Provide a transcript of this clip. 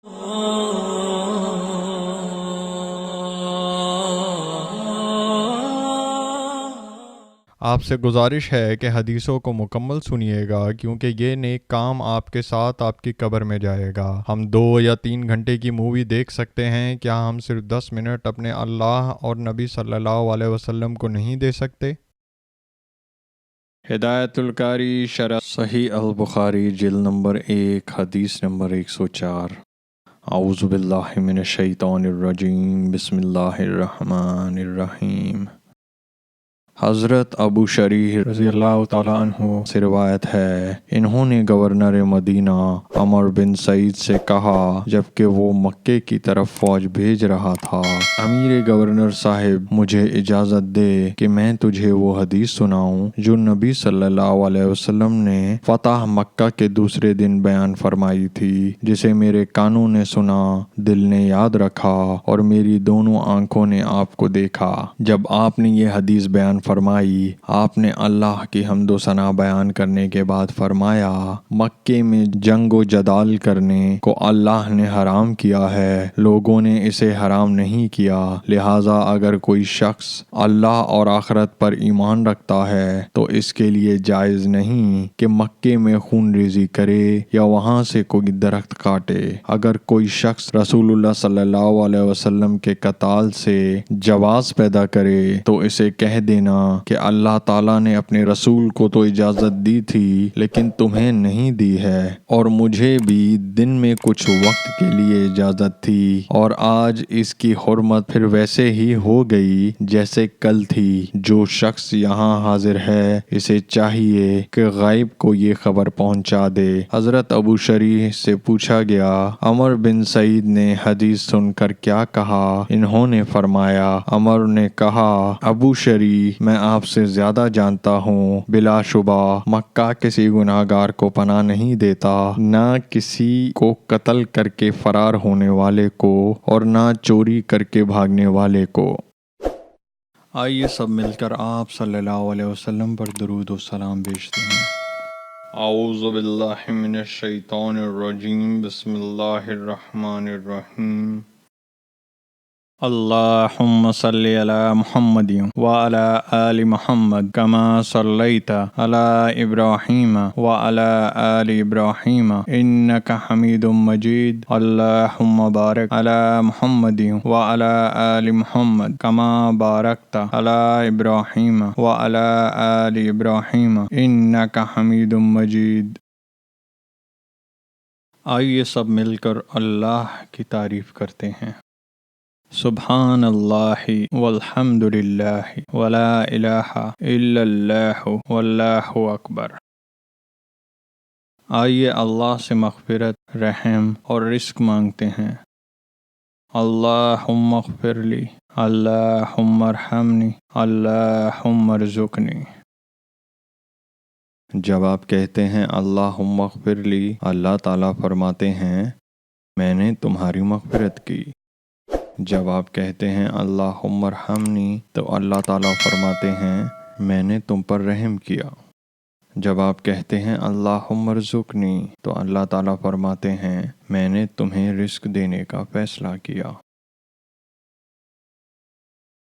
آپ سے گزارش ہے کہ حدیثوں کو مکمل سنیے گا، کیونکہ یہ نیک کام آپ کے ساتھ آپ کی قبر میں جائے گا۔ ہم 2 یا 3 گھنٹے کی مووی دیکھ سکتے ہیں، کیا ہم صرف 10 منٹ اپنے اللہ اور نبی صلی اللہ علیہ وسلم کو نہیں دے سکتے؟ ہدایت القاری شرح صحیح البخاری جلد نمبر 1 حدیث نمبر 104۔ اعوذ باللہ من الشیطان الرجیم، بسم اللہ الرحمن الرحیم۔ حضرت ابو شریح رضی اللہ تعالیٰ عنہ سے روایت ہے، انہوں نے گورنر مدینہ عمر بن سعید سے کہا جبکہ وہ مکے کی طرف فوج بھیج رہا تھا، امیر گورنر صاحب مجھے اجازت دے کہ میں تجھے وہ حدیث سناؤں جو نبی صلی اللہ علیہ وسلم نے فتح مکہ کے دوسرے دن بیان فرمائی تھی، جسے میرے کانوں نے سنا، دل نے یاد رکھا اور میری دونوں آنکھوں نے آپ کو دیکھا۔ جب آپ نے یہ حدیث بیان فرمائی، آپ نے اللہ کی حمد و ثنا بیان کرنے کے بعد فرمایا، مکے میں جنگ و جدال کرنے کو اللہ نے حرام کیا ہے، لوگوں نے اسے حرام نہیں کیا، لہٰذا اگر کوئی شخص اللہ اور آخرت پر ایمان رکھتا ہے تو اس کے لیے جائز نہیں کہ مکے میں خون ریزی کرے یا وہاں سے کوئی درخت کاٹے۔ اگر کوئی شخص رسول اللہ صلی اللہ علیہ وسلم کے قتال سے جواز پیدا کرے تو اسے کہہ دینا کہ اللہ تعالیٰ نے اپنے رسول کو تو اجازت دی تھی لیکن تمہیں نہیں دی ہے، اور مجھے بھی دن میں کچھ وقت کے لیے اجازت تھی، اور آج اس کی حرمت پھر ویسے ہی ہو گئی جیسے کل تھی۔ جو شخص یہاں حاضر ہے اسے چاہیے کہ غائب کو یہ خبر پہنچا دے۔ حضرت ابو شریح سے پوچھا گیا، عمر بن سعید نے حدیث سن کر کیا کہا؟ انہوں نے فرمایا، عمر نے کہا، ابو شریح، میں آپ سے زیادہ جانتا ہوں، بلا شبہ مکہ کسی گناہگار کو پناہ نہیں دیتا، نہ کسی کو قتل کر کے فرار ہونے والے کو اور نہ چوری کر کے بھاگنے والے کو۔ آئیے سب مل کر آپ صلی اللہ علیہ وسلم پر درود و سلام بھیجتے ہیں۔ اعوذ باللہ من الشیطان الرجیم، بسم اللہ الرحمن الرحیم۔ اللہم صلی علی محمد وعلی آل محمد کما صلیت علی ابراہیم وعلی آل ابراہیم انک حمید مجید۔ اللہم بارک علی محمد وعلی آل محمد کما بارکت علی ابراہیم وعلی آل ابراہیم انک حمید مجید۔ آئیے سب مل کر اللہ کی تعریف کرتے ہیں۔ سبحان اللہ والحمد للہ ولا الہ الا اللہ واللہ اکبر۔ آئیے اللہ سے مغفرت، رحم اور رزق مانگتے ہیں۔ اللہم اغفر لی، اللہم ارحمنی، اللہم ارزقنی۔ جب آپ کہتے ہیں اللہم اغفر لی، اللہ تعالیٰ فرماتے ہیں میں نے تمہاری مغفرت کی۔ جب آپ کہتے ہیں اللہم ارحمنی تو اللہ تعالیٰ فرماتے ہیں میں نے تم پر رحم کیا۔ جب آپ کہتے ہیں اللہم ارزقنی تو اللہ تعالیٰ فرماتے ہیں میں نے تمہیں رزق دینے کا فیصلہ کیا۔